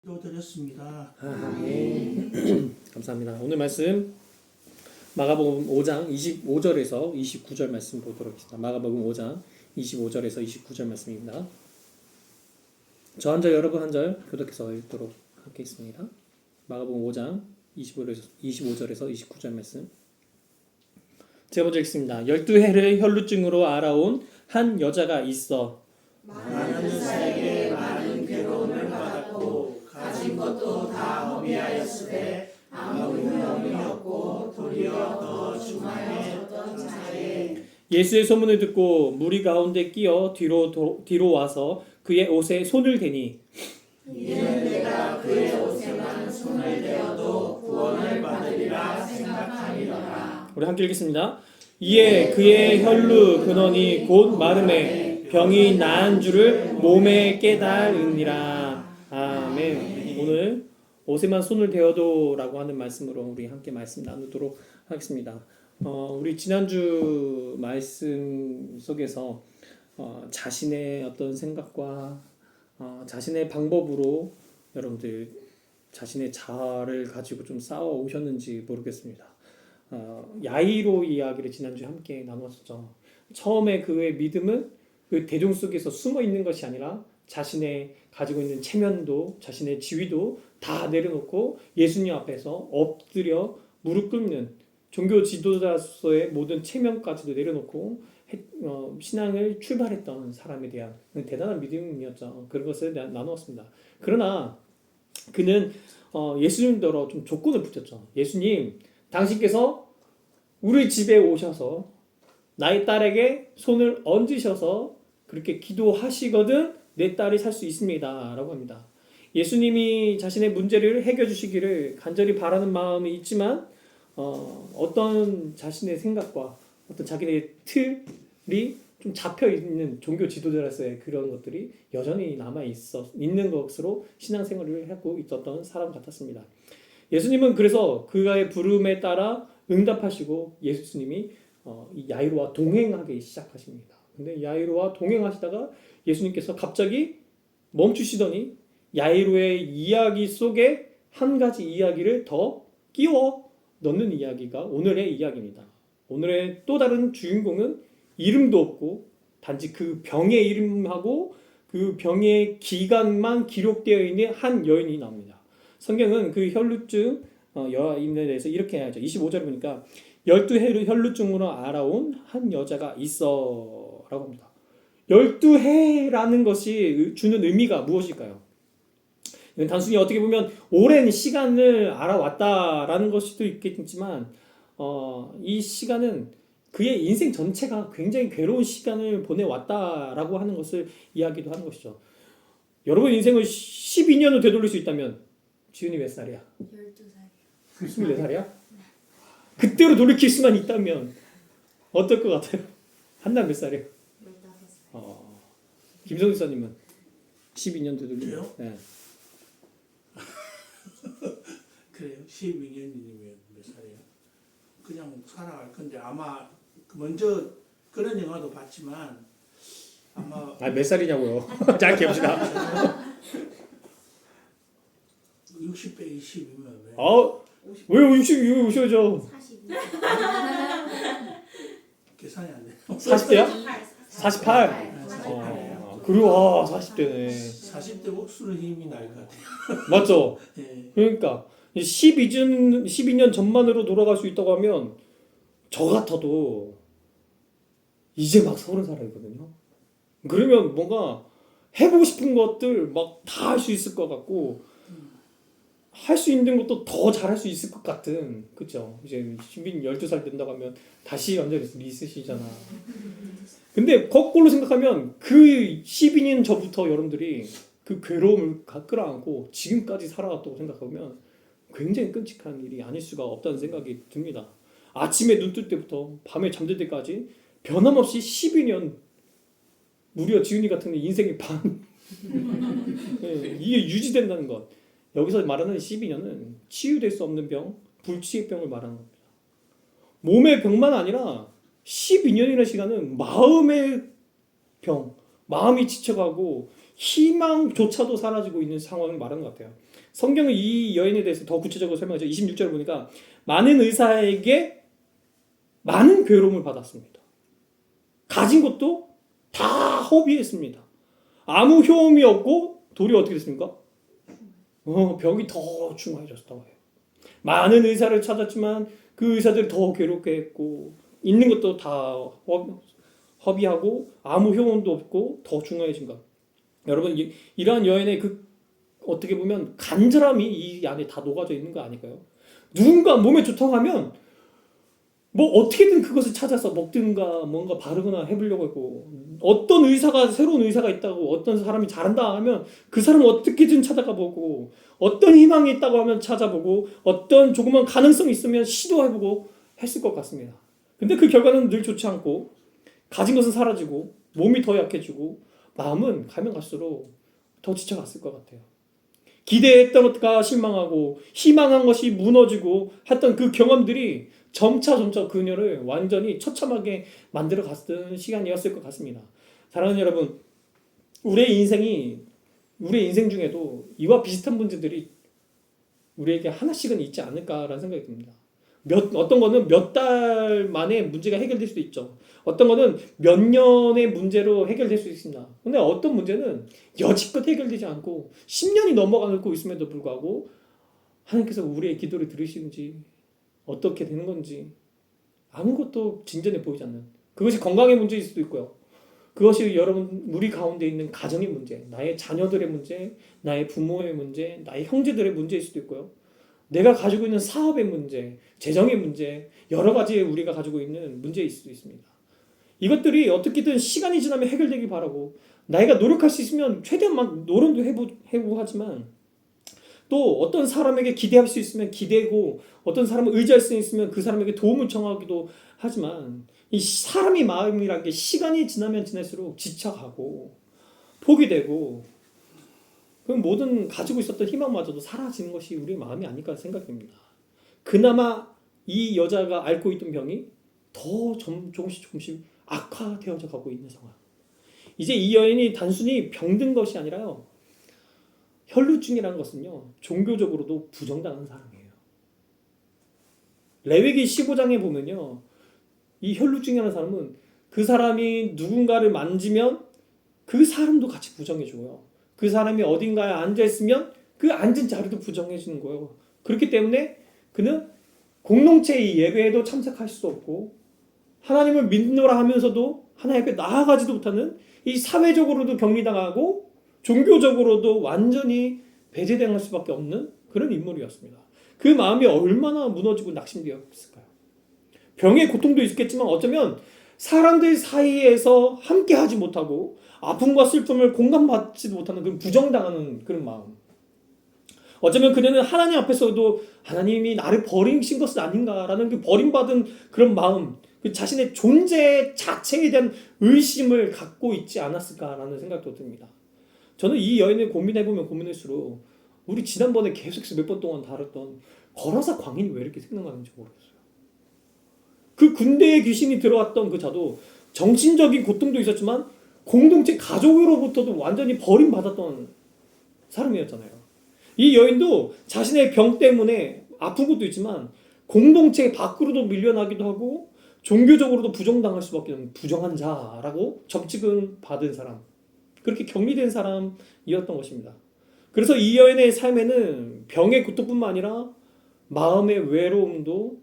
기도드렸습니다. 아멘. 감사합니다. 오늘 말씀 마가복음 5장 25절에서 29절 말씀 보도록 하겠습니다. 마가복음 5장 25절에서 29절 말씀입니다. 저 한 절 여러분 한 절 교독해서 읽도록 하겠습니다. 마가복음 5장 25절에서 29절 말씀. 제가 먼저 읽습니다. 12해를 혈루증으로 알아온 한 여자가 있어 많은 사에게 많은 괴로움을 받았고 가진 것도 다 허비하였으되 아무 유명이 없고 도리어 더 중하여졌던 자에 예수의 소문을 듣고 무리 가운데 끼어 뒤로 와서 그의 옷에 손을 대니 이는 내가 그의 옷에만 손을 대어도 구원을 받으리라 생각하니라. 우리 함께 읽겠습니다. 이에 그의 혈루 근원이 곧 마름에 병이 나은 줄을 몸에 깨달으니라. 아멘. 오늘 옷에만 손을 대어도라고 하는 말씀으로 우리 함께 말씀 나누도록 하겠습니다. 우리 지난주 말씀 속에서 자신의 어떤 생각과 자신의 방법으로 여러분들 자신의 자아를 가지고 좀 싸워 오셨는지 모르겠습니다. 야이로 이야기를 지난주에 함께 나누었었죠. 처음에 그의 믿음은 그 대중 속에서 숨어 있는 것이 아니라 자신의 가지고 있는 체면도 자신의 지위도 다 내려놓고 예수님 앞에서 엎드려 무릎 꿇는 종교 지도자로서의 모든 체면까지도 내려놓고 신앙을 출발했던 사람에 대한 대단한 믿음이었죠. 그런 것을 나누었습니다. 그러나 그는 예수님더러 좀 조건을 붙였죠. 예수님, 당신께서 우리 집에 오셔서 나의 딸에게 손을 얹으셔서 그렇게 기도하시거든 내 딸이 살 수 있습니다 라고 합니다. 예수님이 자신의 문제를 해결해 주시기를 간절히 바라는 마음이 있지만 어떤 자신의 생각과 어떤 자기의 틀이 좀 잡혀있는 종교 지도자로서의 그런 것들이 여전히 남아있는 것으로 신앙생활을 하고 있었던 사람 같았습니다. 예수님은 그래서 그의 부름에 따라 응답하시고 예수님이 이 야이로와 동행하기 시작하십니다. 근데 야이로와 동행하시다가 예수님께서 갑자기 멈추시더니 야이로의 이야기 속에 한 가지 이야기를 더 끼워 넣는 이야기가 오늘의 이야기입니다. 오늘의 또 다른 주인공은 이름도 없고 단지 그 병의 이름하고 그 병의 기간만 기록되어 있는 한 여인이 나옵니다. 성경은 그 혈루증 여인에 대해서 이렇게 하죠. 25절에 보니까 12해를 혈루증으로 알아온 한 여자가 있어 라고 합니다. 12해라는 것이 주는 의미가 무엇일까요? 단순히 어떻게 보면 오랜 시간을 알아왔다라는 것일 수도 있겠지만 이 시간은 그의 인생 전체가 굉장히 괴로운 시간을 보내왔다라고 하는 것을 이야기도 하는 것이죠. 여러분 인생을 12년을 되돌릴 수 있다면 지훈이 몇 살이야? 12살이요. 24살이야? 그때로 돌이킬 수만 있다면 어떨 것 같아요? 한날 몇 살이에요? 15살. 김성수 사님은 12년 되돌리면 네. 그래요? 12년이면 몇 살이에요? 그냥 살아갈 건데 아마 먼저 그런 영화도 봤지만 아마 몇 살이냐고요? 짧게 봅시다. 60 빼기 10이면 왜 60 오셔야죠? 42. 계산이 안 돼요. 40대야? 48. 48. 그리고 40대네. 40대 목수는 힘이 날 것 같아요. 맞죠? 예. 그러니까 12년 전만으로 돌아갈 수 있다고 하면 저 같아도 이제 막 30살이거든요. 그러면 뭔가 해보고 싶은 것들 막 다 할 수 있을 것 같고 할 수 있는 것도 더 잘할 수 있을 것 같은, 그쵸? 이제 12살 된다고 하면 다시 완전히 리셋이잖아. 근데 거꾸로 생각하면 그 12년 전부터 여러분들이 그 괴로움을 끌어안고 지금까지 살아왔다고 생각하면 굉장히 끔찍한 일이 아닐 수가 없다는 생각이 듭니다. 아침에 눈 뜰 때부터 밤에 잠들 때까지 변함없이 12년, 무려 지훈이 같은 인생의 반 이게 유지된다는 것. 여기서 말하는 12년은 치유될 수 없는 병, 불치의 병을 말하는 겁니다. 몸의 병만 아니라 12년이라는 시간은 마음의 병, 마음이 지쳐가고 희망조차도 사라지고 있는 상황을 말하는 것 같아요. 성경은 이 여인에 대해서 더 구체적으로 설명하죠. 26절을 보니까 많은 의사에게 많은 괴로움을 받았습니다. 가진 것도 다 허비했습니다. 아무 효험이 없고 도리어 어떻게 됐습니까? 병이 더 중화해졌다고 해요. 많은 의사를 찾았지만 그 의사들이 더 괴롭게 했고 있는 것도 다 허비하고 아무 효험도 없고 더 중화해진 것. 여러분 이러한 여인의 그 어떻게 보면 간절함이 이 안에 다 녹아져 있는 거 아닐까요? 누군가 몸에 좋다고 하면 뭐 어떻게든 그것을 찾아서 먹든가 뭔가 바르거나 해보려고 했고 어떤 의사가 새로운 의사가 있다고 어떤 사람이 잘한다 하면 그 사람을 어떻게든 찾아가 보고 어떤 희망이 있다고 하면 찾아보고 어떤 조그만 가능성이 있으면 시도해보고 했을 것 같습니다. 근데 그 결과는 늘 좋지 않고 가진 것은 사라지고 몸이 더 약해지고 마음은 가면 갈수록 더 지쳐갔을 것 같아요. 기대했던 것과 실망하고 희망한 것이 무너지고 했던 그 경험들이 점차 그녀를 완전히 처참하게 만들어 갔던 시간이었을 것 같습니다. 사랑하는 여러분, 우리의 인생 중에도 이와 비슷한 문제들이 우리에게 하나씩은 있지 않을까라는 생각이 듭니다. 어떤 거는 몇 달 만에 문제가 해결될 수도 있죠. 어떤 거는 몇 년의 문제로 해결될 수 있습니다. 근데 어떤 문제는 여지껏 해결되지 않고 10년이 넘어가고 있음에도 불구하고 하나님께서 우리의 기도를 들으시는지 어떻게 되는 건지 아무것도 진전해 보이지 않는 그것이 건강의 문제일 수도 있고요. 그것이 여러분 우리 가운데 있는 가정의 문제, 나의 자녀들의 문제, 나의 부모의 문제, 나의 형제들의 문제일 수도 있고요. 내가 가지고 있는 사업의 문제, 재정의 문제, 여러 가지 우리가 가지고 있는 문제일 수도 있습니다. 이것들이 어떻게든 시간이 지나면 해결되길 바라고 나이가 노력할 수 있으면 최대한 막 노력도 해보고 하지만 또 어떤 사람에게 기대할 수 있으면 기대고 어떤 사람을 의지할 수 있으면 그 사람에게 도움을 청하기도 하지만 이 사람의 마음이라는 게 시간이 지나면 지날수록 지쳐가고 포기되고 그 모든 가지고 있었던 희망마저도 사라지는 것이 우리의 마음이 아닐까 생각됩니다. 그나마 이 여자가 앓고 있던 병이 더 조금씩 악화되어져 가고 있는 상황. 이제 이 여인이 단순히 병든 것이 아니라요. 혈루증이라는 것은요. 종교적으로도 부정당한 사람이에요. 레위기 15장에 보면요. 이 혈루증이라는 사람은 그 사람이 누군가를 만지면 그 사람도 같이 부정해줘요. 그 사람이 어딘가에 앉아있으면 그 앉은 자리도 부정해주는 거예요. 그렇기 때문에 그는 공동체의 예배에도 참석할 수 없고 하나님을 믿노라 하면서도 하나님 앞에 나아가지도 못하는 이 사회적으로도 격리당하고 종교적으로도 완전히 배제당할 수밖에 없는 그런 인물이었습니다. 그 마음이 얼마나 무너지고 낙심되었을까요? 병의 고통도 있겠지만 어쩌면 사람들 사이에서 함께하지 못하고 아픔과 슬픔을 공감받지 못하는 그런 부정당하는 그런 마음. 어쩌면 그녀는 하나님 앞에서도 하나님이 나를 버리신 것은 아닌가라는 그 버림받은 그런 마음, 그 자신의 존재 자체에 대한 의심을 갖고 있지 않았을까라는 생각도 듭니다. 저는 이 여인을 고민해보면 고민할수록 우리 지난번에 계속해서 몇 번 동안 다뤘던 거라사 광인이 왜 이렇게 생각나는지 모르겠어요. 그 군대에 귀신이 들어왔던 그 자도 정신적인 고통도 있었지만 공동체 가족으로부터도 완전히 버림받았던 사람이었잖아요. 이 여인도 자신의 병 때문에 아픈 것도 있지만 공동체 밖으로도 밀려나기도 하고 종교적으로도 부정당할 수밖에 없는 부정한 자라고 점찍은 받은 사람, 그렇게 격리된 사람이었던 것입니다. 그래서 이 여인의 삶에는 병의 고통뿐만 아니라 마음의 외로움도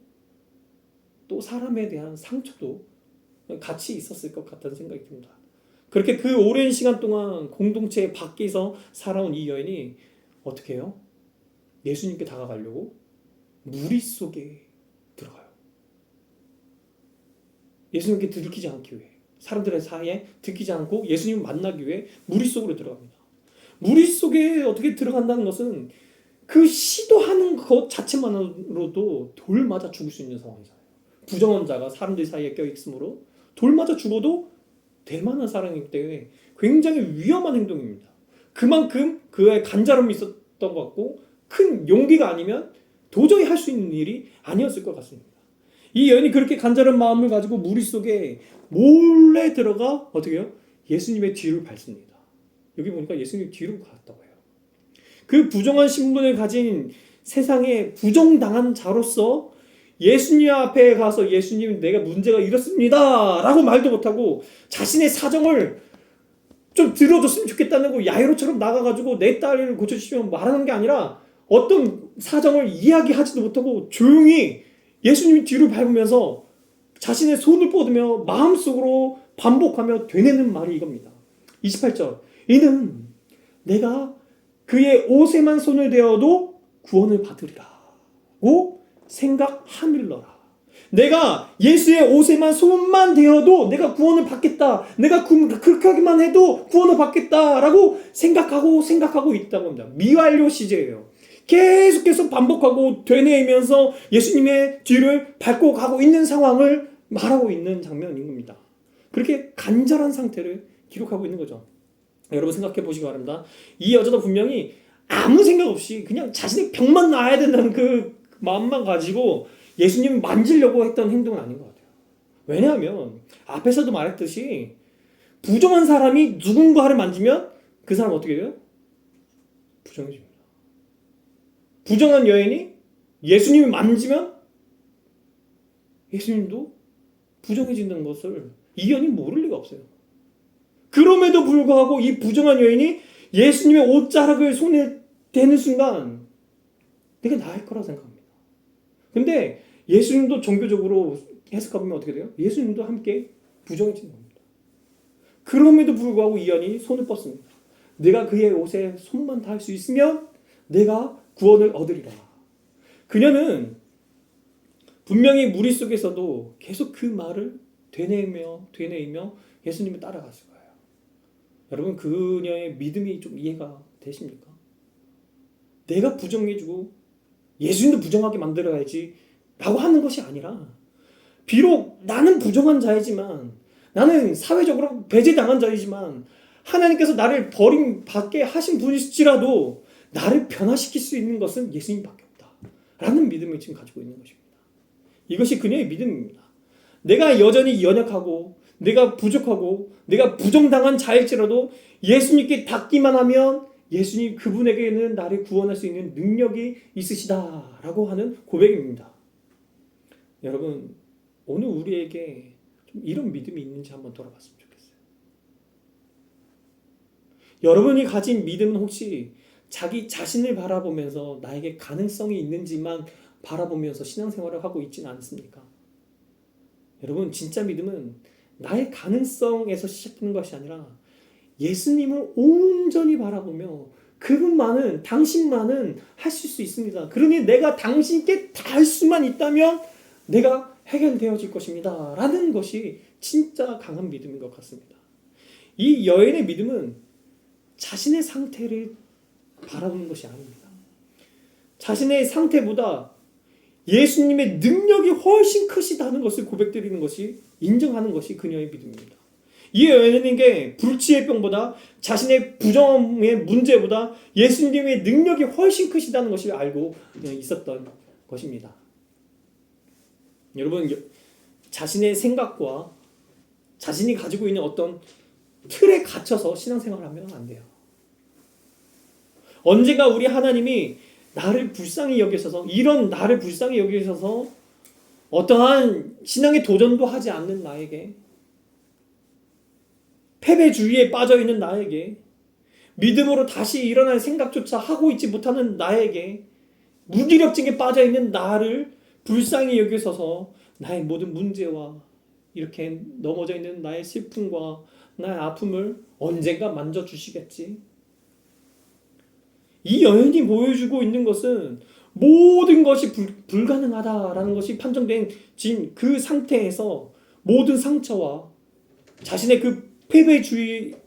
또 사람에 대한 상처도 같이 있었을 것 같다는 생각이 듭니다. 그렇게 그 오랜 시간 동안 공동체 밖에서 살아온 이 여인이 어떻게 해요? 예수님께 다가가려고 무리 속에 들어가요. 예수님께 들키지 않기 위해, 사람들의 사이에 들키지 않고 예수님을 만나기 위해 무리 속으로 들어갑니다. 무리 속에 어떻게 들어간다는 것은 그 시도하는 것 자체만으로도 돌 맞아 죽을 수 있는 상황이잖아요. 부정한 자가 사람들 사이에 껴있으므로 돌 맞아 죽어도 대만한 사랑이기 때문에 굉장히 위험한 행동입니다. 그만큼 그의 간절함이 있었던 것 같고 큰 용기가 아니면 도저히 할 수 있는 일이 아니었을 것 같습니다. 이 여인이 그렇게 간절한 마음을 가지고 무리 속에 몰래 들어가 어떻게 해요? 예수님의 뒤를 밟습니다. 여기 보니까 예수님이 뒤로 갔다고 해요. 그 부정한 신분을 가진 세상에 부정당한 자로서 예수님 앞에 가서 예수님 내가 문제가 이렇습니다 라고 말도 못하고 자신의 사정을 좀 들어줬으면 좋겠다는 거 야이로처럼 나가가지고 내 딸을 고쳐주시면 말하는 게 아니라 어떤 사정을 이야기하지도 못하고 조용히 예수님이 뒤를 밟으면서 자신의 손을 뻗으며 마음속으로 반복하며 되뇌는 말이 이겁니다. 28절 이는 내가 그의 옷에만 손을 대어도 구원을 받으리라고 생각하밀러라. 내가 예수의 옷에만 손만 대어도 내가 구원을 받겠다. 내가 그렇게 하기만 해도 구원을 받겠다라고 생각하고 있다고 합니다. 미완료 시제예요. 계속해서 반복하고 되뇌이면서 예수님의 뒤를 밟고 가고 있는 상황을 말하고 있는 장면인 겁니다. 그렇게 간절한 상태를 기록하고 있는 거죠. 여러분 생각해 보시기 바랍니다. 이 여자도 분명히 아무 생각 없이 그냥 자신의 병만 나아야 된다는 그 마음만 가지고 예수님을 만지려고 했던 행동은 아닌 것 같아요. 왜냐하면 앞에서도 말했듯이 부정한 사람이 누군가를 만지면 그 사람 어떻게 돼요? 부정해집니다. 부정한 여인이 예수님을 만지면 예수님도 부정해진다는 것을 이 여인이 모를 리가 없어요. 그럼에도 불구하고 이 부정한 여인이 예수님의 옷자락을 손에 대는 순간 내가 나을 거라 생각합니다. 근데 예수님도 종교적으로 해석하면 어떻게 돼요? 예수님도 함께 부정해진 겁니다. 그럼에도 불구하고 이 여인이 손을 뻗습니다. 내가 그의 옷에 손만 닿을 수 있으면 내가 구원을 얻으리라. 그녀는 분명히 무리 속에서도 계속 그 말을 되뇌이며 예수님을 따라갔을 거예요. 여러분 그녀의 믿음이 좀 이해가 되십니까? 내가 부정해주고 예수님도 부정하게 만들어야지 라고 하는 것이 아니라 비록 나는 부정한 자이지만 나는 사회적으로 배제당한 자이지만 하나님께서 나를 버림받게 하신 분일지라도 나를 변화시킬 수 있는 것은 예수님밖에 없다 라는 믿음을 지금 가지고 있는 것입니다. 이것이 그녀의 믿음입니다. 내가 여전히 연약하고 내가 부족하고 내가 부정당한 자일지라도 예수님께 닿기만 하면 예수님 그분에게는 나를 구원할 수 있는 능력이 있으시다라고 하는 고백입니다. 여러분 오늘 우리에게 좀 이런 믿음이 있는지 한번 돌아봤으면 좋겠어요. 여러분이 가진 믿음은 혹시 자기 자신을 바라보면서 나에게 가능성이 있는지만 바라보면서 신앙생활을 하고 있지는 않습니까? 여러분 진짜 믿음은 나의 가능성에서 시작되는 것이 아니라 예수님을 온전히 바라보며 그분만은 당신만은 하실 수 있습니다. 그러니 내가 당신께 닿을 수만 있다면 내가 해결되어질 것입니다 라는 것이 진짜 강한 믿음인 것 같습니다. 이 여인의 믿음은 자신의 상태를 바라보는 것이 아닙니다. 자신의 상태보다 예수님의 능력이 훨씬 크시다는 것을 고백드리는 것이 인정하는 것이 그녀의 믿음입니다. 이 여인에게 불치의 병보다 자신의 부정의 문제보다 예수님의 능력이 훨씬 크시다는 것을 알고 있었던 것입니다. 여러분 자신의 생각과 자신이 가지고 있는 어떤 틀에 갇혀서 신앙생활을 하면 안 돼요. 언젠가 우리 하나님이 나를 불쌍히 여기셔서 이런 나를 불쌍히 여기셔서 어떠한 신앙의 도전도 하지 않는 나에게 패배주의에 빠져있는 나에게 믿음으로 다시 일어날 생각조차 하고 있지 못하는 나에게 무기력증에 빠져있는 나를 불쌍히 여기셔서 나의 모든 문제와 이렇게 넘어져 있는 나의 슬픔과 나의 아픔을 언젠가 만져주시겠지. 이 여인이 보여주고 있는 것은 모든 것이 불가능하다라는 것이 판정된 지금 그 상태에서 모든 상처와 자신의 그 패배주의라는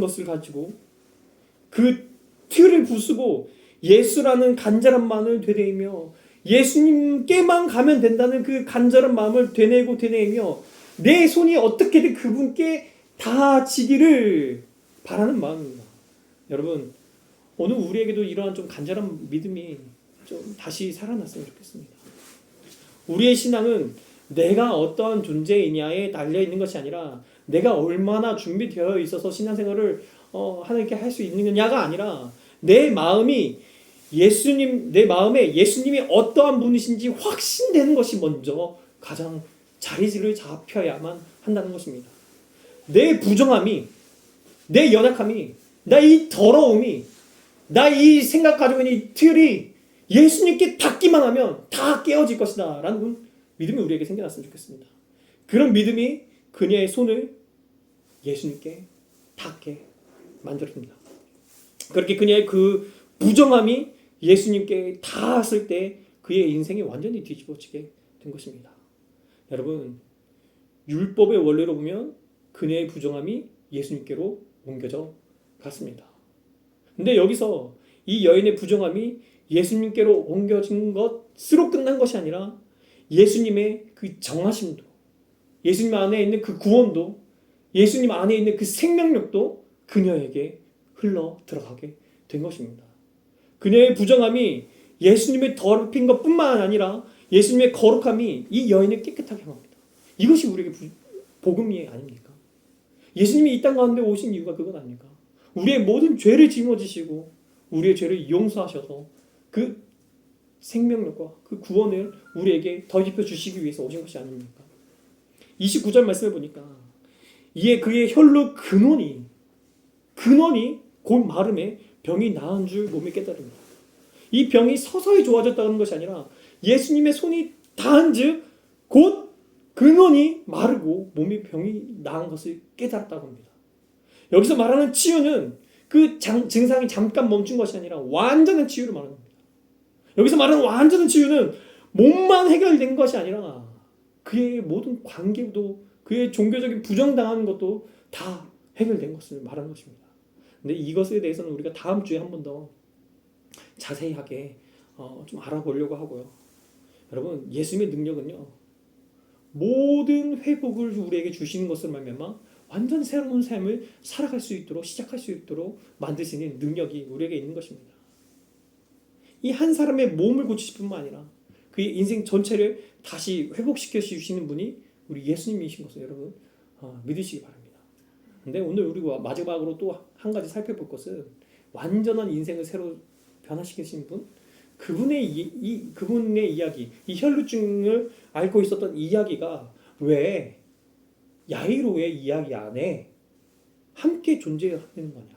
것을 가지고 그 틀을 부수고 예수라는 간절함만을 되뇌이며 예수님께만 가면 된다는 그 간절한 마음을 되뇌이며 내 손이 어떻게든 그분께 닿아지기를 바라는 마음입니다. 여러분 오늘 우리에게도 이러한 좀 간절한 믿음이 좀 다시 살아났으면 좋겠습니다. 우리의 신앙은 내가 어떠한 존재이냐에 달려 있는 것이 아니라 내가 얼마나 준비되어 있어서 신앙생활을 하나님께 할 수 있느냐가 아니라 내 마음에 예수님이 어떠한 분이신지 확신되는 것이 먼저 가장 자리를 잡혀야만 한다는 것입니다. 내 부정함이, 내 연약함이, 나 이 더러움이, 나 이 생각 가지고 있는 이 틀이 예수님께 닿기만 하면 다 깨어질 것이다 라는 믿음이 우리에게 생겨났으면 좋겠습니다. 그런 믿음이 그녀의 손을 예수님께 닿게 만들어줍니다. 그렇게 그녀의 그 부정함이 예수님께 닿았을 때 그의 인생이 완전히 뒤집어지게 된 것입니다. 여러분, 율법의 원리로 보면 그녀의 부정함이 예수님께로 옮겨져 갔습니다. 근데 여기서 이 여인의 부정함이 예수님께로 옮겨진 것으로 끝난 것이 아니라 예수님의 그 정하심도, 예수님 안에 있는 그 구원도, 예수님 안에 있는 그 생명력도 그녀에게 흘러 들어가게 된 것입니다. 그녀의 부정함이 예수님의 더럽힌 것뿐만 아니라 예수님의 거룩함이 이 여인을 깨끗하게 합니다. 이것이 우리에게 복음이 아닙니까? 예수님이 이 땅 가운데 오신 이유가 그건 아닙니까? 우리의 모든 죄를 짊어지시고 우리의 죄를 용서하셔서 그 생명력과 그 구원을 우리에게 더입혀 주시기 위해서 오신 것이 아닙니까? 29절 말씀을 보니까 이에 그의 혈로 근원이 곧 마름에 병이 나은 줄 몸이 깨달습니다. 이 병이 서서히 좋아졌다는 것이 아니라 예수님의 손이 닿은즉 곧 근원이 마르고 몸이 병이 나은 것을 깨달았다고 합니다. 여기서 말하는 치유는 그 증상이 잠깐 멈춘 것이 아니라 완전한 치유를 말하는 겁니다. 여기서 말하는 완전한 치유는 몸만 해결된 것이 아니라 그의 모든 관계도, 그의 종교적인 부정당하는 것도 다 해결된 것을 말하는 것입니다. 근데 이것에 대해서는 우리가 다음 주에 한 번 더 자세하게 좀 알아보려고 하고요. 여러분, 예수님의 능력은요, 모든 회복을 우리에게 주시는 것을 말미암아 완전 새로운 삶을 살아갈 수 있도록, 시작할 수 있도록 만드시는 능력이 우리에게 있는 것입니다. 이 한 사람의 몸을 고치실 뿐만 아니라 그의 인생 전체를 다시 회복시켜 주시는 분이 우리 예수님이신 것을 여러분 믿으시기 바랍니다. 근데 오늘 우리가 마지막으로 또 한 가지 살펴볼 것은 완전한 인생을 새로 변화시키신 분, 그분의 이야기, 이 혈루증을 앓고 있었던 이야기가 왜 야이로의 이야기 안에 함께 존재하는 거냐?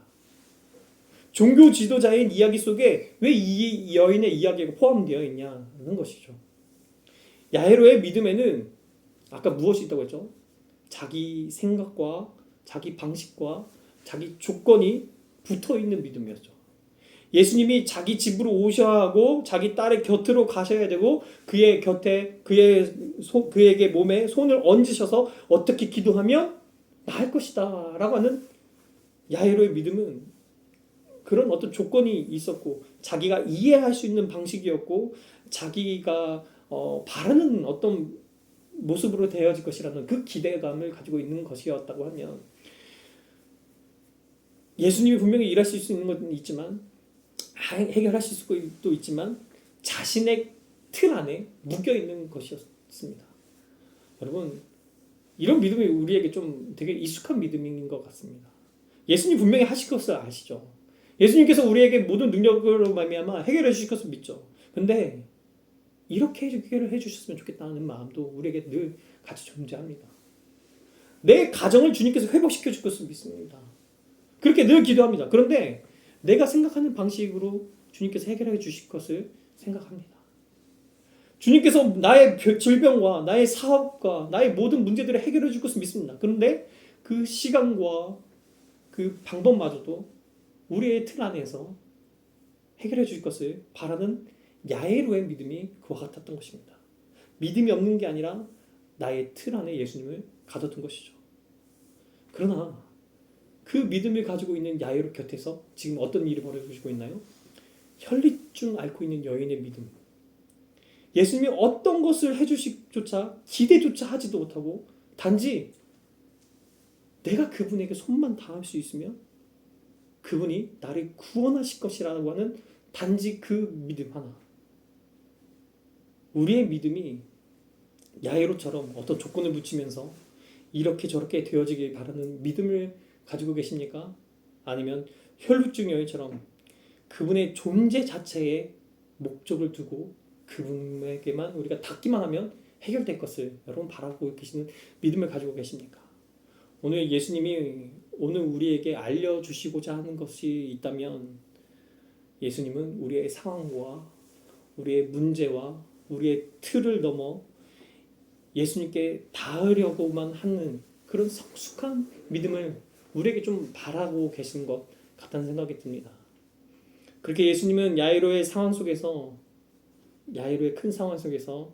종교 지도자의 이야기 속에 왜 이 여인의 이야기가 포함되어 있냐는 것이죠. 야이로의 믿음에는 아까 무엇이 있다고 했죠? 자기 생각과 자기 방식과 자기 조건이 붙어있는 믿음이었죠. 예수님이 자기 집으로 오셔야 하고 자기 딸의 곁으로 가셔야 되고 그의 곁에 그에게 몸에 손을 얹으셔서 어떻게 기도하면 나을 것이다 라고 하는 야이로의 믿음은 그런 어떤 조건이 있었고 자기가 이해할 수 있는 방식이었고 자기가 바라는 어떤 모습으로 되어질 것이라는 그 기대감을 가지고 있는 것이었다고 하면 예수님이 분명히 일하실 수 있는 건 있지만 해결하실 수도 있지만 자신의 틀 안에 묶여있는 것이었습니다. 여러분, 이런 믿음이 우리에게 좀 되게 익숙한 믿음인 것 같습니다. 예수님 분명히 하실 것을 아시죠. 예수님께서 우리에게 모든 능력으로 말미암아 해결해 주실 것을 믿죠. 근데 이렇게 해결을 해주셨으면 좋겠다는 마음도 우리에게 늘 같이 존재합니다. 내 가정을 주님께서 회복시켜 줄 것을 믿습니다. 그렇게 늘 기도합니다. 그런데 내가 생각하는 방식으로 주님께서 해결해 주실 것을 생각합니다. 주님께서 나의 질병과 나의 사업과 나의 모든 문제들을 해결해 줄 것을 믿습니다. 그런데 그 시간과 그 방법마저도 우리의 틀 안에서 해결해 줄 것을 바라는 야이로의 믿음이 그와 같았던 것입니다. 믿음이 없는 게 아니라 나의 틀 안에 예수님을 가둬둔 것이죠. 그러나 그 믿음을 가지고 있는 야이로 곁에서 지금 어떤 일이 벌어지고 있나요? 혈리증 앓고 있는 여인의 믿음. 예수님이 어떤 것을 해주시조차 기대조차 하지도 못하고 단지 내가 그분에게 손만 닿을 수 있으면 그분이 나를 구원하실 것이라고 하는 단지 그 믿음 하나. 우리의 믿음이 야이로처럼 어떤 조건을 붙이면서 이렇게 저렇게 되어지길 바라는 믿음을 가지고 계십니까? 아니면 혈루증 여인처럼 그분의 존재 자체에 목적을 두고 그분에게만 우리가 닿기만 하면 해결될 것을 여러분 바라고 계시는 믿음을 가지고 계십니까? 오늘 예수님이 오늘 우리에게 알려주시고자 하는 것이 있다면 예수님은 우리의 상황과 우리의 문제와 우리의 틀을 넘어 예수님께 닿으려고만 하는 그런 성숙한 믿음을 우리에게 좀 바라고 계신 것 같다는 생각이 듭니다. 그렇게 예수님은 야이로의 상황 속에서 야이로의 큰 상황 속에서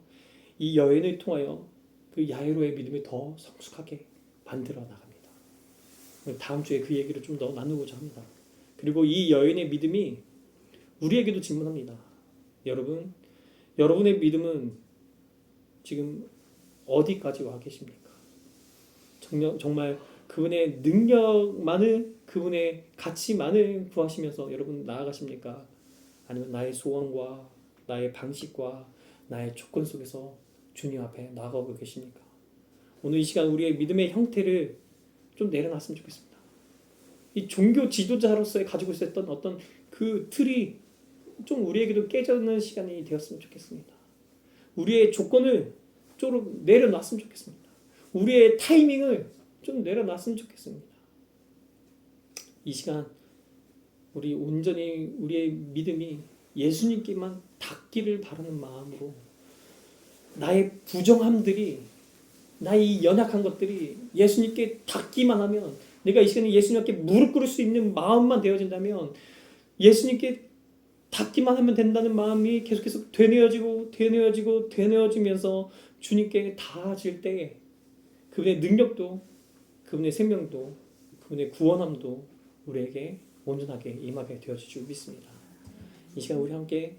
이 여인을 통하여 그 야이로의 믿음을 더 성숙하게 만들어 나갑니다. 다음 주에 그 얘기를 좀 더 나누고자 합니다. 그리고 이 여인의 믿음이 우리에게도 질문합니다. 여러분, 여러분의 믿음은 지금 어디까지 와 계십니까? 정말 그분의 능력만을, 그분의 가치만을 구하시면서 여러분 나아가십니까? 아니면 나의 소원과 나의 방식과 나의 조건 속에서 주님 앞에 나아가고 계십니까? 오늘 이 시간 우리의 믿음의 형태를 좀 내려놨으면 좋겠습니다. 이 종교 지도자로서 가지고 있었던 어떤 그 틀이 좀 우리에게도 깨져있는 시간이 되었으면 좋겠습니다. 우리의 조건을 좀 내려놨으면 좋겠습니다. 우리의 타이밍을 좀 내려놨으면 좋겠습니다. 이 시간 우리 온전히 우리의 믿음이 예수님께만 닿기를 바라는 마음으로 나의 부정함들이, 나의 연약한 것들이 예수님께 닿기만 하면, 내가 이 시간에 예수님께 무릎 꿇을 수 있는 마음만 되어진다면, 예수님께 닿기만 하면 된다는 마음이 계속해서 되뇌어지면서 주님께 닿아질 때 그분의 능력도, 그분의 생명도, 그분의 구원함도 우리에게 온전하게 임하게 되어질 줄 믿습니다. 이 시간 우리 함께